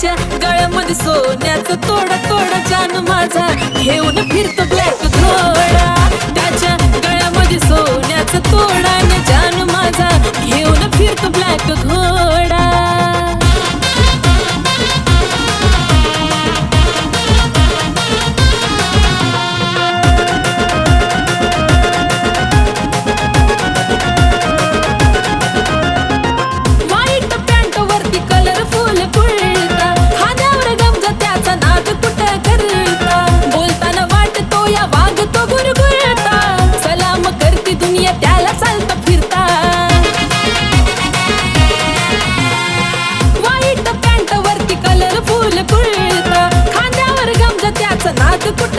त्याच्या गळ्यामध्ये सोन्याचं तोडा तोडा जान माझा घेऊन फिरतो ब्लॅक घोडा. त्याच्या गळ्यामध्ये सोन्याचं तोडा न जान माझा घेऊन फिरतो ब्लॅक घोडा. कुठं